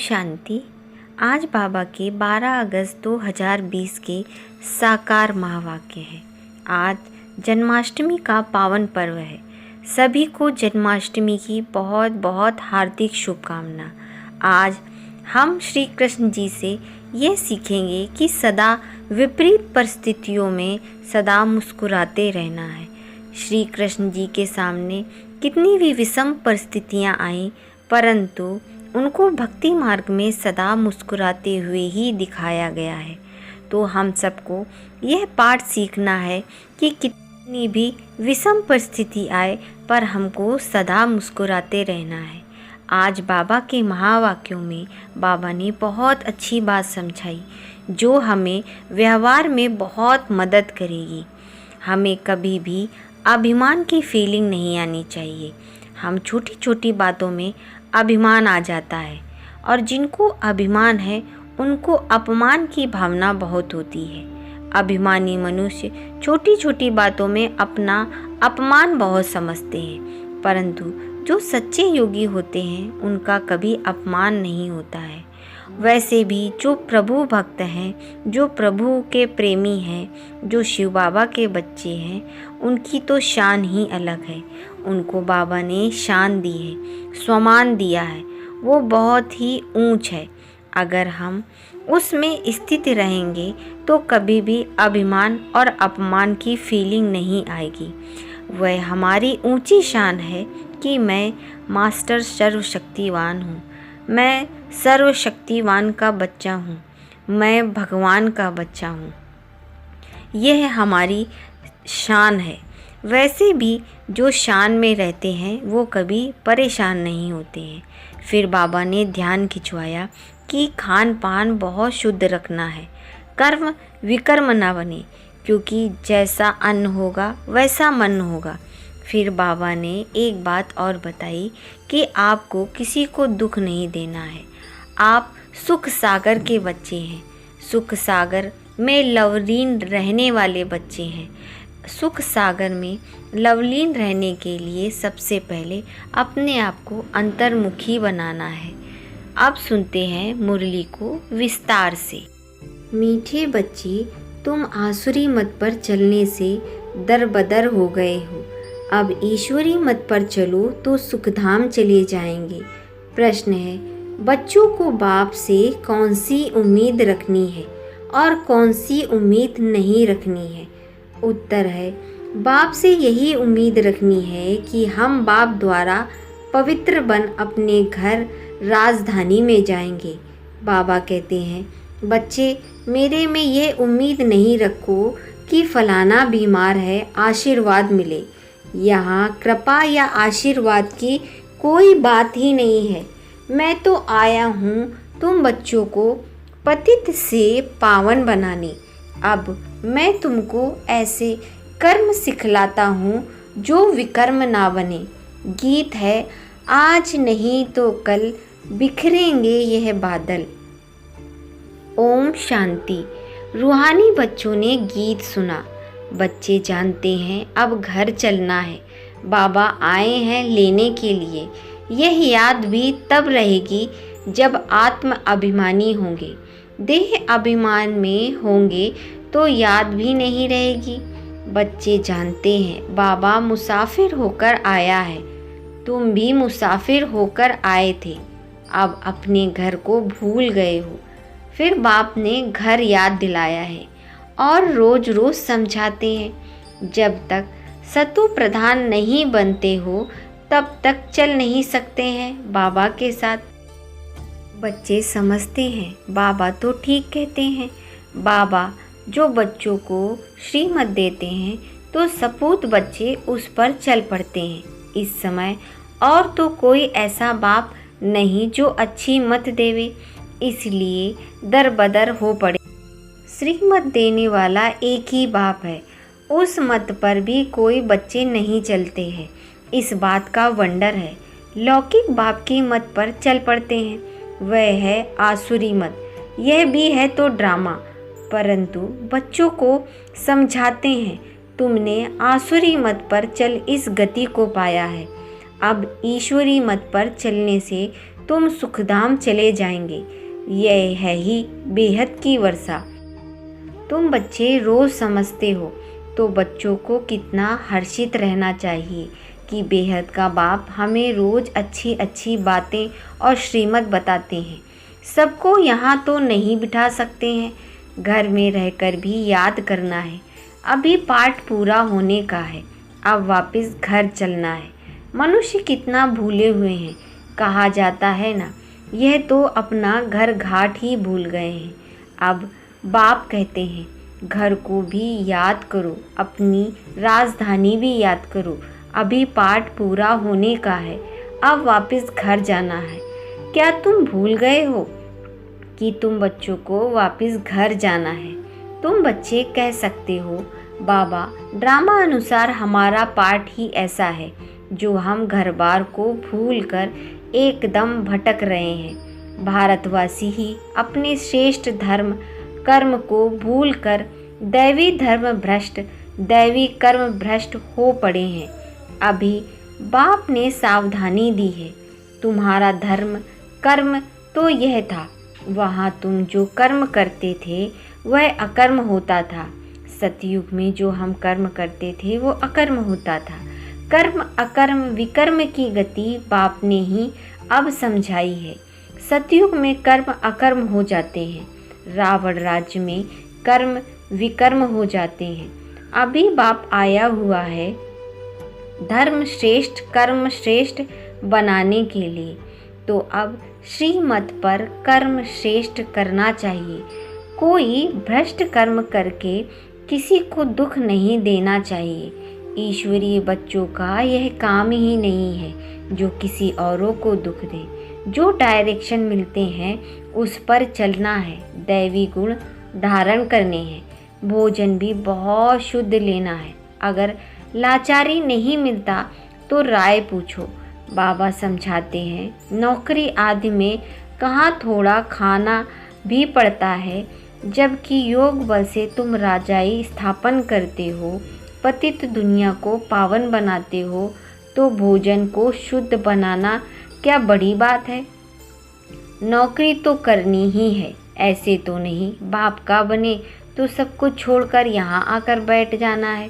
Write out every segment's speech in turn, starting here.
शांति। आज बाबा के 12 अगस्त 2020 के साकार महावाक्य है। आज जन्माष्टमी का पावन पर्व है। सभी को जन्माष्टमी की बहुत बहुत हार्दिक शुभकामना। आज हम श्री कृष्ण जी से ये सीखेंगे कि सदा विपरीत परिस्थितियों में सदा मुस्कुराते रहना है। श्री कृष्ण जी के सामने कितनी भी विषम परिस्थितियाँ आईं, परंतु उनको भक्ति मार्ग में सदा मुस्कुराते हुए ही दिखाया गया है। तो हम सबको यह पाठ सीखना है कि कितनी भी विषम परिस्थिति आए पर हमको सदा मुस्कुराते रहना है। आज बाबा के महावाक्यों में बाबा ने बहुत अच्छी बात समझाई जो हमें व्यवहार में बहुत मदद करेगी। हमें कभी भी अभिमान की फीलिंग नहीं आनी चाहिए। हम छोटी छोटी बातों में अभिमान आ जाता है और जिनको अभिमान है उनको अपमान की भावना बहुत होती है। अभिमानी मनुष्य छोटी छोटी बातों में अपना अपमान बहुत समझते हैं, परंतु जो सच्चे योगी होते हैं उनका कभी अपमान नहीं होता है। वैसे भी जो प्रभु भक्त हैं, जो प्रभु के प्रेमी हैं, जो शिव बाबा के बच्चे हैं, उनकी तो शान ही अलग है। उनको बाबा ने शान दी है, सम्मान दिया है, वो बहुत ही ऊंच है। अगर हम उसमें स्थित रहेंगे तो कभी भी अभिमान और अपमान की फीलिंग नहीं आएगी। वह हमारी ऊंची शान है कि मैं मास्टर सर्वशक्तिवान हूँ, मैं सर्वशक्तिवान का बच्चा हूँ, मैं भगवान का बच्चा हूँ। यह हमारी शान है। वैसे भी जो शान में रहते हैं वो कभी परेशान नहीं होते हैं। फिर बाबा ने ध्यान खिंचवाया कि खान पान बहुत शुद्ध रखना है, कर्म विकर्म ना बने, क्योंकि जैसा अन्न होगा वैसा मन होगा। फिर बाबा ने एक बात और बताई कि आपको किसी को दुख नहीं देना है। आप सुख सागर के बच्चे हैं, सुख सागर में लवलीन रहने वाले बच्चे हैं। सुख सागर में लवलीन रहने के लिए सबसे पहले अपने आप को अंतर्मुखी बनाना है। अब सुनते हैं मुरली को विस्तार से। मीठे बच्चे, तुम आसुरी मत पर चलने से दरबदर हो गए हो। अब ईश्वरी मत पर चलो तो सुखधाम चले जाएंगे। प्रश्न है, बच्चों को बाप से कौन सी उम्मीद रखनी है और कौन सी उम्मीद नहीं रखनी है? उत्तर है, बाप से यही उम्मीद रखनी है कि हम बाप द्वारा पवित्र बन अपने घर राजधानी में जाएंगे। बाबा कहते हैं, बच्चे मेरे में ये उम्मीद नहीं रखो कि फलाना बीमार है, आशीर्वाद मिले। यहाँ कृपा या आशीर्वाद की कोई बात ही नहीं है। मैं तो आया हूँ तुम बच्चों को पतित से पावन बनाने। अब मैं तुमको ऐसे कर्म सिखलाता हूँ जो विकर्म ना बने। गीत है, आज नहीं तो कल बिखरेंगे यह बादल। ओम शांति। रूहानी बच्चों ने गीत सुना। बच्चे जानते हैं अब घर चलना है, बाबा आए हैं लेने के लिए। यह याद भी तब रहेगी जब आत्म अभिमानी होंगे। देह अभिमान में होंगे तो याद भी नहीं रहेगी। बच्चे जानते हैं बाबा मुसाफिर होकर आया है, तुम भी मुसाफिर होकर आए थे, अब अपने घर को भूल गए हो। फिर बाप ने घर याद दिलाया है और रोज रोज समझाते हैं। जब तक सतु प्रधान नहीं बनते हो तब तक चल नहीं सकते हैं बाबा के साथ। बच्चे समझते हैं बाबा तो ठीक कहते हैं। बाबा जो बच्चों को श्रीमत देते हैं तो सपूत बच्चे उस पर चल पड़ते हैं। इस समय और तो कोई ऐसा बाप नहीं जो अच्छी मत देवे, इसलिए दरबदर हो पड़े। श्रीमत देने वाला एक ही बाप है, उस मत पर भी कोई बच्चे नहीं चलते हैं। इस बात का वंडर है। लौकिक बाप की मत पर चल पड़ते हैं, वह है आसुरी मत। यह भी है तो ड्रामा, परंतु बच्चों को समझाते हैं, तुमने आसुरी मत पर चल इस गति को पाया है। अब ईश्वरी मत पर चलने से तुम सुखधाम चले जाएंगे। यह है ही बेहद की वर्षा। तुम बच्चे रोज़ समझते हो तो बच्चों को कितना हर्षित रहना चाहिए कि बेहद का बाप हमें रोज़ अच्छी अच्छी बातें और श्रीमत बताते हैं। सबको यहाँ तो नहीं बिठा सकते हैं, घर में रहकर भी याद करना है। अभी पाठ पूरा होने का है, अब वापस घर चलना है। मनुष्य कितना भूले हुए हैं। कहा जाता है ना, यह तो अपना घर घाट ही भूल गए हैं। अब बाप कहते हैं, घर को भी याद करो, अपनी राजधानी भी याद करो। अभी पाठ पूरा होने का है, अब वापस घर जाना है। क्या तुम भूल गए हो कि तुम बच्चों को वापस घर जाना है? तुम बच्चे कह सकते हो, बाबा ड्रामा अनुसार हमारा पाठ ही ऐसा है जो हम घर बार को भूल कर एकदम भटक रहे हैं। भारतवासी ही अपने श्रेष्ठ धर्म कर्म को भूलकर दैवी धर्म भ्रष्ट, दैवी कर्म भ्रष्ट हो पड़े हैं। अभी बाप ने सावधानी दी है। तुम्हारा धर्म कर्म तो यह था, वहाँ तुम जो कर्म करते थे वह अकर्म होता था। सतयुग में जो हम कर्म करते थे वो अकर्म होता था। कर्म अकर्म विकर्म की गति बाप ने ही अब समझाई है। सतयुग में कर्म अकर्म हो जाते हैं, रावण राज्य में कर्म विकर्म हो जाते हैं। अभी बाप आया हुआ है धर्म श्रेष्ठ कर्म श्रेष्ठ बनाने के लिए। तो अब श्रीमत पर कर्म श्रेष्ठ करना चाहिए। कोई भ्रष्ट कर्म करके किसी को दुख नहीं देना चाहिए। ईश्वरीय बच्चों का यह काम ही नहीं है जो किसी औरों को दुख दे। जो डायरेक्शन मिलते हैं उस पर चलना है, दैवी गुण धारण करने हैं। भोजन भी बहुत शुद्ध लेना है। अगर लाचारी नहीं मिलता तो राय पूछो। बाबा समझाते हैं, नौकरी आदि में कहाँ थोड़ा खाना भी पड़ता है, जबकि योग बल से तुम राजाई स्थापन करते हो, पतित दुनिया को पावन बनाते हो, तो भोजन को शुद्ध बनाना क्या बड़ी बात है? नौकरी तो करनी ही है, ऐसे तो नहीं बाप का बने तो सब कुछ छोड़कर यहाँ आकर बैठ जाना है।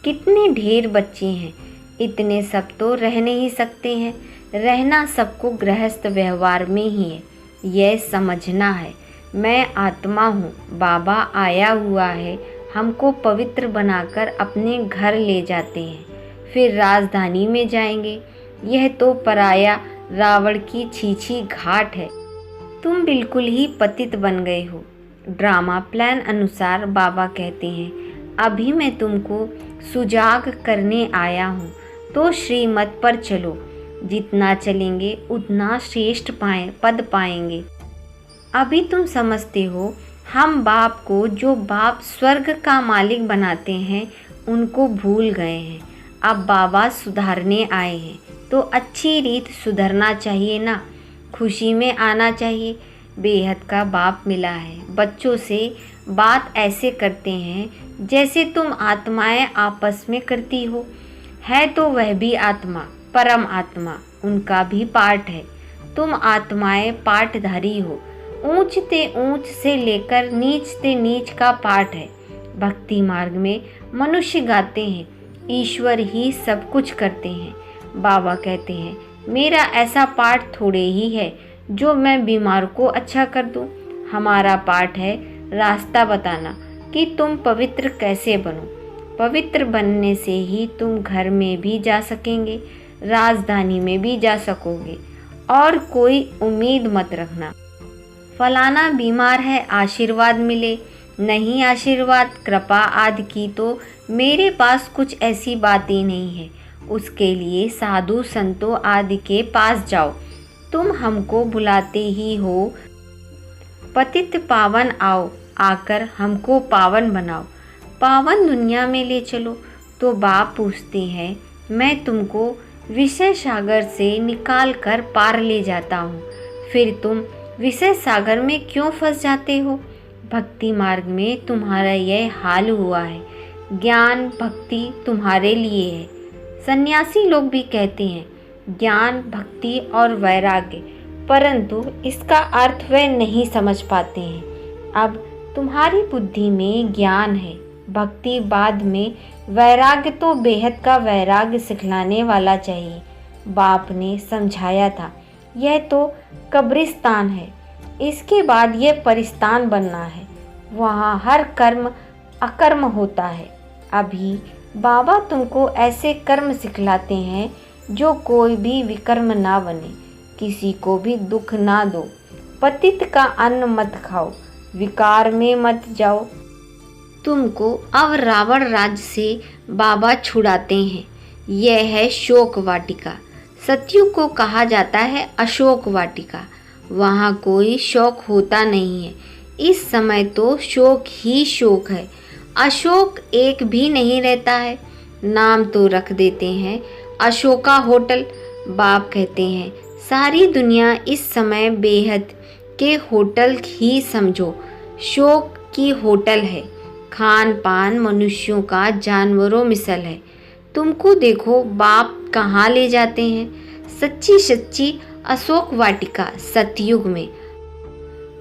कितने ढेर बच्चे हैं, इतने सब तो रह नहीं सकते हैं। रहना सबको गृहस्थ व्यवहार में ही है, यह समझना है। मैं आत्मा हूँ, बाबा आया हुआ है, हमको पवित्र बनाकर अपने घर ले जाते हैं, फिर राजधानी में जाएंगे। यह तो पराया रावण की छीछी घाट है। तुम बिल्कुल ही पतित बन गए हो। ड्रामा प्लान अनुसार बाबा कहते हैं, अभी मैं तुमको सुजाग करने आया हूँ, तो श्रीमत पर चलो। जितना चलेंगे उतना श्रेष्ठ पद पाएंगे। अभी तुम समझते हो, हम बाप को जो बाप स्वर्ग का मालिक बनाते हैं उनको भूल गए हैं। अब बाबा सुधारने आए हैं तो अच्छी रीत सुधरना चाहिए ना, खुशी में आना चाहिए। बेहद का बाप मिला है। बच्चों से बात ऐसे करते हैं जैसे तुम आत्माएं आपस में करती हो। है तो वह भी आत्मा, परम आत्मा, उनका भी पाठ है। तुम आत्माएं पाठधारी हो। ऊंचते ऊंच से लेकर नीचते नीच का पाठ है। भक्ति मार्ग में मनुष्य गाते हैं, ईश्वर ही सब कुछ करते हैं। बाबा कहते हैं, मेरा ऐसा पाठ थोड़े ही है जो मैं बीमार को अच्छा कर दूं। हमारा पाठ है रास्ता बताना कि तुम पवित्र कैसे बनो। पवित्र बनने से ही तुम घर में भी जा सकेंगे, राजधानी में भी जा सकोगे। और कोई उम्मीद मत रखना फलाना बीमार है आशीर्वाद मिले, नहीं आशीर्वाद कृपा आदि की तो मेरे पास कुछ ऐसी बातें नहीं है। उसके लिए साधु संतों आदि के पास जाओ। तुम हमको बुलाते ही हो, पतित पावन आओ, आकर हमको पावन बनाओ, पावन दुनिया में ले चलो। तो बाप पूछते हैं, मैं तुमको विषय सागर से निकाल कर पार ले जाता हूँ, फिर तुम विषय सागर में क्यों फंस जाते हो? भक्ति मार्ग में तुम्हारा यह हाल हुआ है। ज्ञान भक्ति तुम्हारे लिए है। सन्यासी लोग भी कहते हैं ज्ञान भक्ति और वैराग्य, परंतु इसका अर्थ वे नहीं समझ पाते हैं। अब तुम्हारी बुद्धि में ज्ञान है, भक्ति बाद में, वैराग्य तो बेहद का वैराग्य सिखलाने वाला चाहिए। बाप ने समझाया था, यह तो कब्रिस्तान है, इसके बाद यह परिस्तान बनना है, वहाँ हर कर्म अकर्म होता है। अभी बाबा तुमको ऐसे कर्म सिखलाते हैं जो कोई भी विकर्म ना बने, किसी को भी दुख ना दो, पतित का अन्न मत खाओ, विकार में मत जाओ। तुमको अब रावण राज्य से बाबा छुड़ाते हैं। यह है शोक वाटिका। सतयुग को कहा जाता है अशोक वाटिका। वहाँ कोई शोक होता नहीं है। इस समय तो शोक ही शोक है, अशोक एक भी नहीं रहता है। नाम तो रख देते हैं अशोका होटल। बाप कहते हैं सारी दुनिया इस समय बेहद के होटल ही समझो, शोक की होटल है। खान पान मनुष्यों का जानवरों मिसल है। तुमको देखो बाप कहाँ ले जाते हैं, सच्ची सच्ची अशोक वाटिका सतयुग में।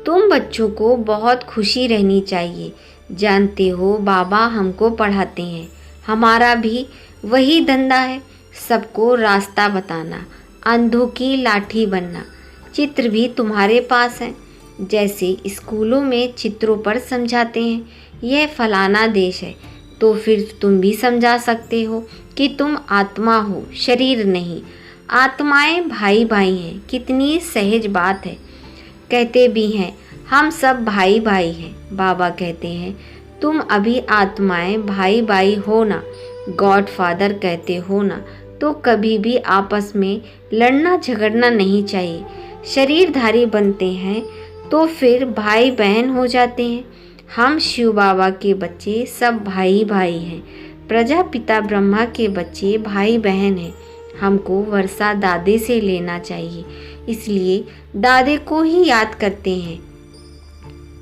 तुम बच्चों को बहुत खुशी रहनी चाहिए। जानते हो बाबा हमको पढ़ाते हैं, हमारा भी वही धंधा है, सबको रास्ता बताना, अंधों की लाठी बनना। चित्र भी तुम्हारे पास है, जैसे स्कूलों में चित्रों पर समझाते हैं यह फलाना देश है, तो फिर तुम भी समझा सकते हो कि तुम आत्मा हो, शरीर नहीं। आत्माएं भाई भाई हैं, कितनी सहज बात है। कहते भी हैं हम सब भाई भाई हैं। बाबा कहते हैं तुम अभी आत्माएं भाई भाई हो ना, गॉड फादर कहते हो ना, तो कभी भी आपस में लड़ना झगड़ना नहीं चाहिए। शरीरधारी बनते हैं तो फिर भाई बहन हो जाते हैं। हम शिव बाबा के बच्चे सब भाई भाई हैं, प्रजापिता ब्रह्मा के बच्चे भाई बहन हैं। हमको वर्षा दादे से लेना चाहिए, इसलिए दादे को ही याद करते हैं।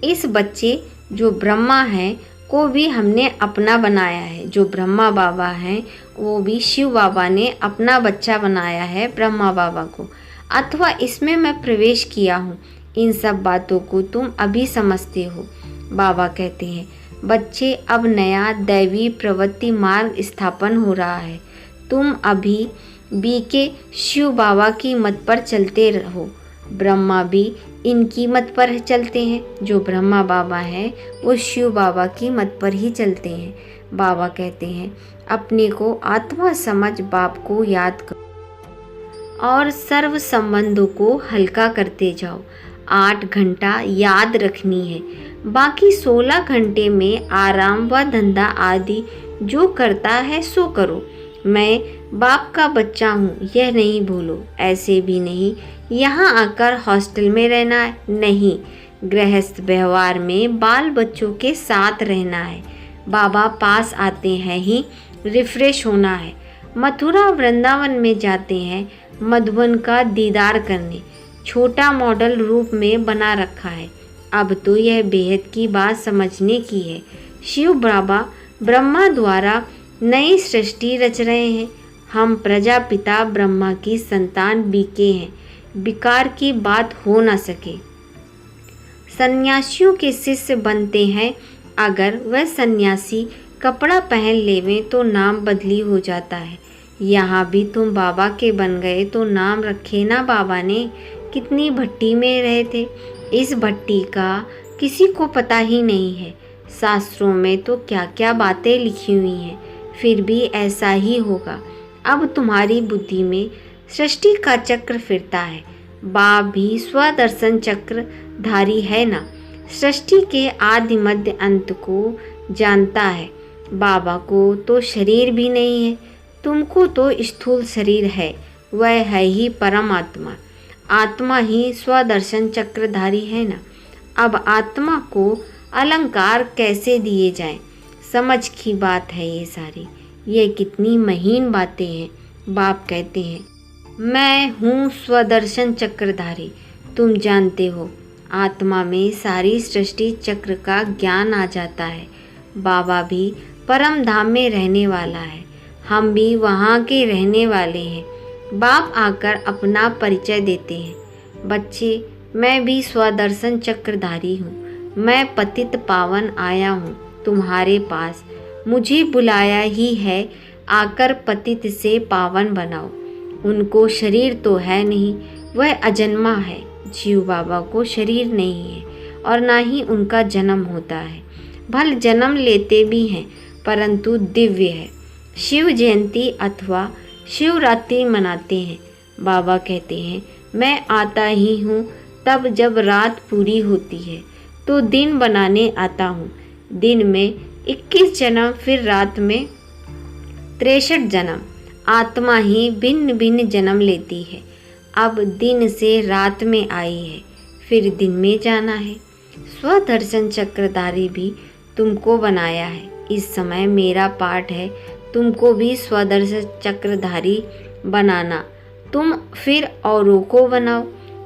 इस बच्चे जो ब्रह्मा हैं को भी हमने अपना बनाया है, जो ब्रह्मा बाबा हैं वो भी शिव बाबा ने अपना बच्चा बनाया है ब्रह्मा बाबा को, अथवा इसमें मैं प्रवेश किया हूँ। इन सब बातों को तुम अभी समझते हो। बाबा कहते हैं बच्चे अब नया दैवी प्रवृत्ति मार्ग स्थापन हो रहा है। तुम अभी बीके शिव बाबा की मत पर चलते रहो। ब्रह्मा भी इनकी मत पर चलते हैं, जो ब्रह्मा बाबा हैं वो शिव बाबा की मत पर ही चलते हैं। बाबा कहते हैं अपने को आत्मा समझ बाप को याद करो और सर्व संबंधों को हल्का करते जाओ। 8 घंटा याद रखनी है, बाकी 16 घंटे में आराम व धंधा आदि जो करता है सो करो। मैं बाप का बच्चा हूँ यह नहीं भूलो। ऐसे भी नहीं यहाँ आकर हॉस्टल में रहना है, नहीं, गृहस्थ व्यवहार में बाल बच्चों के साथ रहना है। बाबा पास आते हैं ही रिफ्रेश होना है। मथुरा वृंदावन में जाते हैं मधुबन का दीदार करने, छोटा मॉडल रूप में बना रखा है। अब तो यह बेहद की बात समझने की है। शिव बाबा ब्रह्मा द्वारा नई सृष्टि रच रहे हैं। हम प्रजापिता ब्रह्मा की संतान बीके हैं, विकार की बात हो न सके। सन्यासियों के शिष्य बनते हैं, अगर वह सन्यासी कपड़ा पहन लेवें तो नाम बदली हो जाता है। यहाँ भी तुम बाबा के बन गए तो नाम रखे ना बाबा ने। कितनी भट्टी में रहे थे, इस भट्टी का किसी को पता ही नहीं है। शास्त्रों में तो क्या क्या बातें लिखी हुई हैं, फिर भी ऐसा ही होगा। अब तुम्हारी बुद्धि में सृष्टि का चक्र फिरता है। बाप भी स्वदर्शन चक्रधारी है ना, सृष्टि के आदि मध्य अंत को जानता है। बाबा को तो शरीर भी नहीं है, तुमको तो स्थूल शरीर है, वह है ही परमात्मा। आत्मा ही स्वदर्शन चक्रधारी है ना। अब आत्मा को अलंकार कैसे दिए जाएं, समझ की बात है ये सारी। ये कितनी महीन बातें हैं। बाप कहते हैं मैं हूँ स्वदर्शन चक्रधारी। तुम जानते हो आत्मा में सारी सृष्टि चक्र का ज्ञान आ जाता है। बाबा भी परम धाम में रहने वाला है, हम भी वहाँ के रहने वाले हैं। बाप आकर अपना परिचय देते हैं। बच्चे, मैं भी स्वदर्शन चक्रधारी हूँ। मैं पतित पावन आया हूँ तुम्हारे पास। मुझे बुलाया ही है, आकर पतित से पावन बनाओ। उनको शरीर तो है नहीं, वह अजन्मा है। जीव बाबा को शरीर नहीं है और ना ही उनका जन्म होता है। भल जन्म लेते भी हैं परंतु दिव्य है। शिव जयंती अथवा शिवरात्रि मनाते हैं। बाबा कहते हैं, मैं आता ही हूँ तब जब रात पूरी होती है तो दिन बनाने आता हूँ। दिन में 21 जन्म, फिर रात में 63 जन्म। आत्मा ही भिन्न भिन्न जन्म लेती है। अब दिन से रात में आई है, फिर दिन में जाना है। स्वदर्शन चक्रधारी भी तुमको बनाया है। इस समय मेरा पाठ है, तुमको भी स्वदर्शन चक्रधारी बनाना। तुम फिर औरों को बनाओ।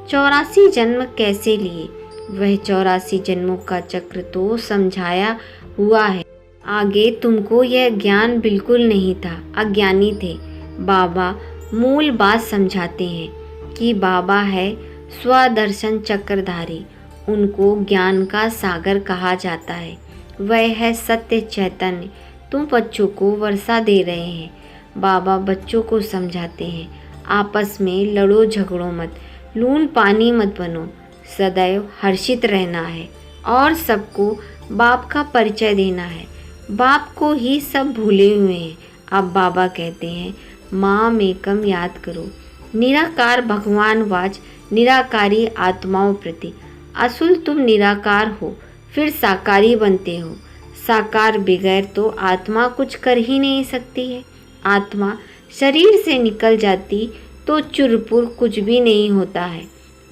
84 जन्म कैसे लिए? वह 84 जन्मों का चक्र तो समझाया हुआ है। आगे तुमको यह ज्ञान बिल्कुल नहीं था, अज्ञानी थे। बाबा मूल बात समझाते हैं कि बाबा है स्वदर्शन चक्रधारी। उनको ज्ञान का सागर कहा जाता है। वह है सत्य चैतन्य। तुम बच्चों को वर्षा दे रहे हैं। बाबा बच्चों को समझाते हैं, आपस में लड़ो झगड़ो मत, लून पानी मत बनो, सदैव हर्षित रहना है और सबको बाप का परिचय देना है। बाप को ही सब भूले हुए हैं। अब बाबा कहते हैं, माम एकम याद करो। निराकार भगवान वाच निराकारी आत्माओं प्रति। असुल तुम निराकार हो, फिर साकारी बनते हो। साकार बगैर तो आत्मा कुछ कर ही नहीं सकती है। आत्मा शरीर से निकल जाती तो चुरपुर कुछ भी नहीं होता है।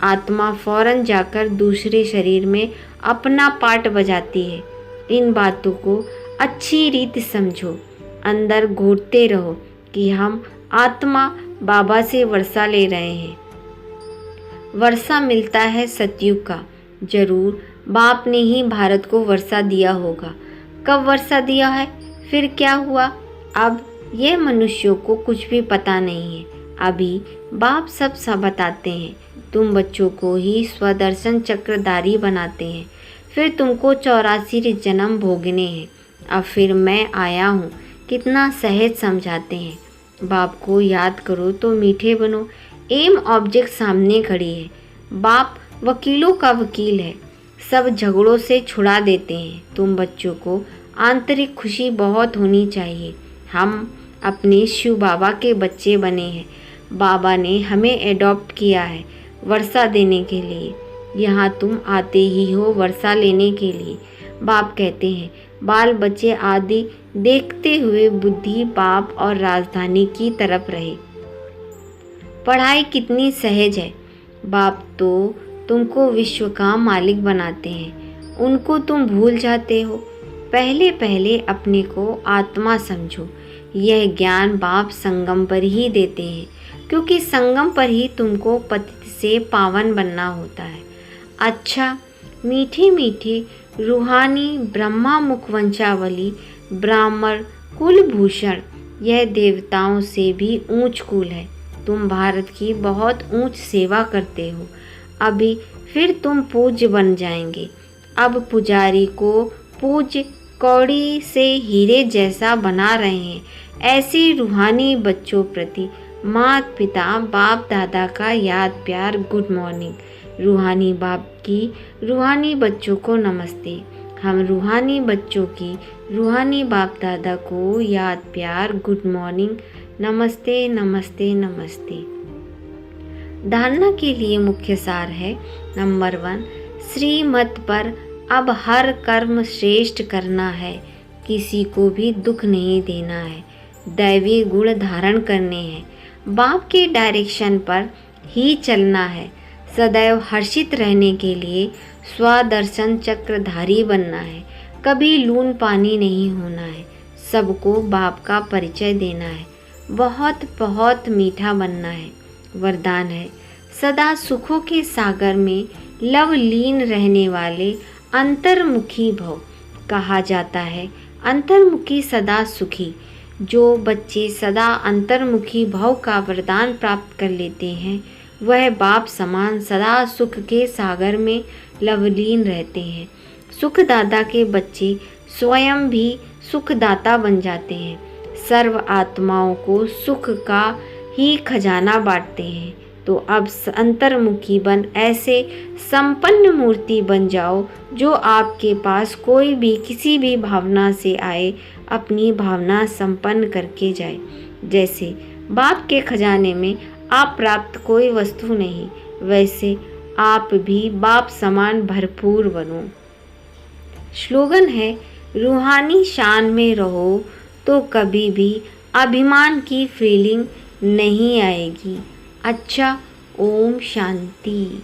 आत्मा फौरन जाकर दूसरे शरीर में अपना पार्ट बजाती है। इन बातों को अच्छी रीति समझो, अंदर घोटते रहो कि हम आत्मा बाबा से वर्षा ले रहे हैं। वर्षा मिलता है सतयुग का। जरूर बाप ने ही भारत को वर्षा दिया होगा। कब वर्षा दिया है, फिर क्या हुआ, अब यह मनुष्यों को कुछ भी पता नहीं है। अभी बाप सब बताते हैं। तुम बच्चों को ही स्वदर्शन चक्रधारी बनाते हैं। फिर तुमको 84 जन्म भोगने हैं। अब फिर मैं आया हूँ, कितना सहज समझाते हैं। बाप को याद करो तो मीठे बनो। एम ऑब्जेक्ट सामने खड़ी है। बाप वकीलों का वकील है, सब झगड़ों से छुड़ा देते हैं। तुम बच्चों को आंतरिक खुशी बहुत होनी चाहिए। हम अपने शिव बाबा के बच्चे बने हैं। बाबा ने हमें एडॉप्ट किया है वर्षा देने के लिए। यहाँ तुम आते ही हो वर्षा लेने के लिए। बाप कहते हैं, बाल बच्चे आदि देखते हुए बुद्धि बाप और राजधानी की तरफ रहे। पढ़ाई कितनी सहज है। बाप तो तुमको विश्व का मालिक बनाते हैं, उनको तुम भूल जाते हो। पहले पहले अपने को आत्मा समझो। यह ज्ञान बाप संगम पर ही देते हैं, क्योंकि संगम पर ही तुमको पतित से पावन बनना होता है। अच्छा, मीठे मीठे रूहानी ब्रह्मा मुखवंशावली ब्राह्मण कुलभूषण, यह देवताओं से भी ऊंच कुल है। तुम भारत की बहुत ऊंच सेवा करते हो। अभी फिर तुम पूज्य बन जाएंगे। अब पुजारी को पूज्य कौड़ी से हीरे जैसा बना रहे हैं। ऐसे रूहानी बच्चों प्रति माता पिता बाप दादा का याद प्यार, गुड मॉर्निंग। रूहानी बाप की रूहानी बच्चों को नमस्ते। हम रूहानी बच्चों की रूहानी बाप दादा को याद प्यार, गुड मॉर्निंग, नमस्ते नमस्ते नमस्ते। धारणा के लिए मुख्य सार है, नंबर 1, श्रीमत पर अब हर कर्म श्रेष्ठ करना है। किसी को भी दुख नहीं देना है। दैवी गुण धारण करने हैं। बाप के डायरेक्शन पर ही चलना है। सदैव हर्षित रहने के लिए स्वदर्शन चक्रधारी बनना है। कभी लून पानी नहीं होना है। सबको बाप का परिचय देना है। बहुत बहुत मीठा बनना है। वरदान है, सदा सुखों के सागर में लवलीन रहने वाले अंतर्मुखी भव। कहा जाता है, अंतर्मुखी सदा सुखी। जो बच्चे सदा अंतर्मुखी भाव का वरदान प्राप्त कर लेते हैं, वह बाप समान सदा सुख के सागर में लवलीन रहते हैं। सुखदाता के बच्चे स्वयं भी सुखदाता बन जाते हैं। सर्व आत्माओं को सुख का ही खजाना बांटते हैं। तो अब अंतर्मुखी बन ऐसे संपन्न मूर्ति बन जाओ जो आपके पास कोई भी किसी भी भावना से आए अपनी भावना संपन्न करके जाए। जैसे बाप के खजाने में आप प्राप्त कोई वस्तु नहीं, वैसे आप भी बाप समान भरपूर बनो। स्लोगन है, रूहानी शान में रहो तो कभी भी अभिमान की फीलिंग नहीं आएगी। अच्छा, ओम शांति।